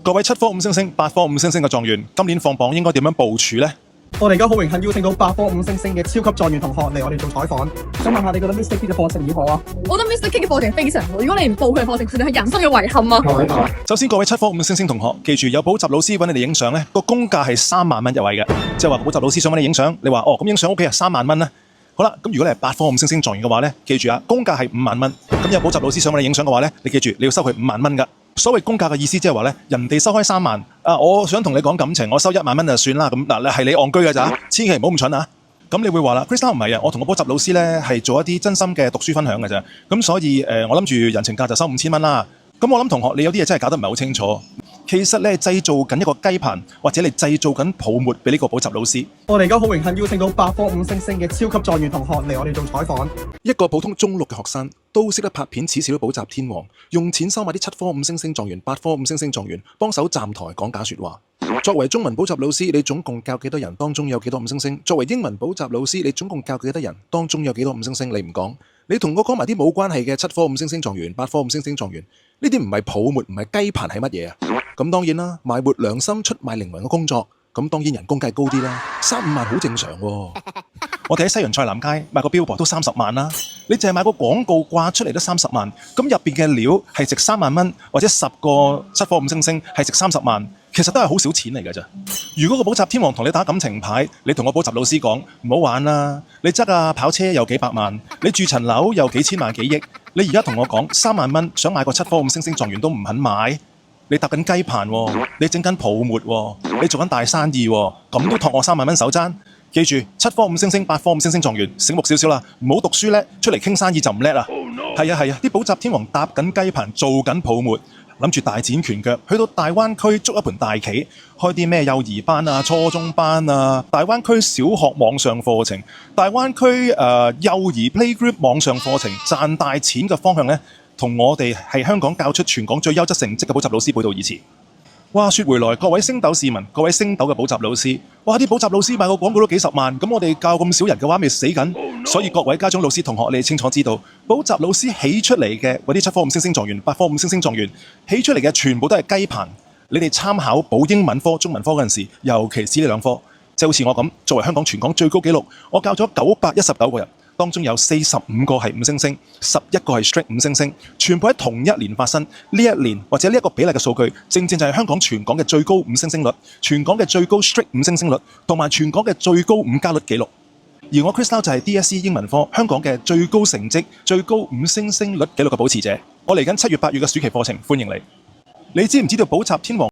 各位7科5星星、8科5星星嘅狀元，今年放榜應該點樣部署呢？我哋而家好榮幸邀請到8科5星星嘅超級狀元同學嚟我哋做採訪。想問下你覺得 Mr. K 嘅課程如何啊？我覺得 Mr. K 嘅課程非常好，如果你唔報佢嘅課程，算係人生嘅遺憾啊！首先，各位7科5星星同學，記住有補習老師揾你哋影相呢，個公價係3萬蚊一位嘅，即係話補習老師想揾你影相，你話哦咁影相 OK 啊3萬蚊啦。好啦，咁如果你係8科5星星狀元嘅話呢，記住啊，公價係5萬蚊。咁有補習老師想揾你影相嘅話呢，你記住你要收佢5萬蚊㗎。所謂公價嘅意思即係話咧，人哋收開3萬，我想同你講感情，我收1萬蚊就算啦。咁嗱，係你戇居㗎咋，千祈唔好咁蠢啊！咁你會話啦 ，Chris 唔係啊，我同個補習老師咧係做一啲真心嘅讀書分享㗎咋。咁所以我諗住人情價就收5000蚊啦。咁我諗同學你有啲嘢真係搞得唔係好清楚。其實你係製造緊一個雞棚，或者你製造緊泡沫俾呢個補習老師。我哋而家好榮幸邀請到8科5星星嘅超級狀元同學嚟我哋做採訪。一個普通中六嘅學生都識得拍片恥笑補習天王，用錢收買啲7科5星星狀元、8科5星星狀元幫手站台講假說話。作為中文補習老師，你總共教幾多人？當中有幾多5星星？作為英文補習老師，你總共教幾多人？當中有幾多5星星？你唔講，你同我講埋啲冇關係嘅7科5星星狀元、8科5星星狀元，呢啲唔係泡沫，唔係雞棚，係乜嘢啊？咁當然啦，埋沒良心、出賣靈魂嘅工作，咁當然人工梗係高啲啦，3-5萬好正常喎。我哋喺西洋菜南街買個billboard都30萬啦，你淨係買個廣告掛出嚟都30萬，咁入邊嘅料係值3萬蚊，或者10個7科5星星係值30萬，其實都係好少錢嚟㗎咋。如果個補習天王同你打感情牌，你同個補習老師講唔好玩啦，你揸架跑車有幾百萬，你住層樓有幾千萬幾億，你而家同我講3萬蚊想買個7科5星星狀元都唔肯買，你搭緊雞棚喎，你整緊泡沫喎，你做緊大生意喎，咁都托我3萬蚊手踭？記住7科5星星、8科5星星狀元，醒目少少啦，唔好讀書叻，出嚟傾生意就唔叻啦。係啊，啲補習天王搭緊雞棚，做緊泡沫，諗住大展拳腳，去到大灣區捉一盤大棋，開啲咩幼兒班啊、初中班啊、大灣區小學網上課程、大灣區幼兒 playgroup 網上課程，賺大錢嘅方向呢，同我哋係香港教出全港最優質成績嘅補習老師背道而馳。話說回來，各位星斗市民，各位星斗嘅補習老師，哇！啲補習老師買個廣告都幾十萬，咁我哋教咁少人嘅話，咪死緊。所以各位家長、老師、同學，你哋清楚知道，補習老師起出嚟嘅嗰啲7科5星星狀元、8科5星星狀元，起出嚟嘅全部都係雞棚。你哋參考補英文科、中文科嗰陣時，尤其是呢兩科，就好似我咁，作為香港全港最高紀錄，我教咗919個人。當中有45個係5星星，11個係 straight 5星星，全部喺同一年發生。呢一年或者呢一個比例嘅數據，正正就係香港全港嘅最高5星星率，全港嘅最高 straight 5星星率，同埋全港嘅最高5加率紀錄。而我 Chris Lau 就係 DSE 英文科香港嘅最高成績、最高5星星率紀錄嘅保持者。我嚟緊7月8月嘅暑期課程，歡迎你。你知唔知道補習天王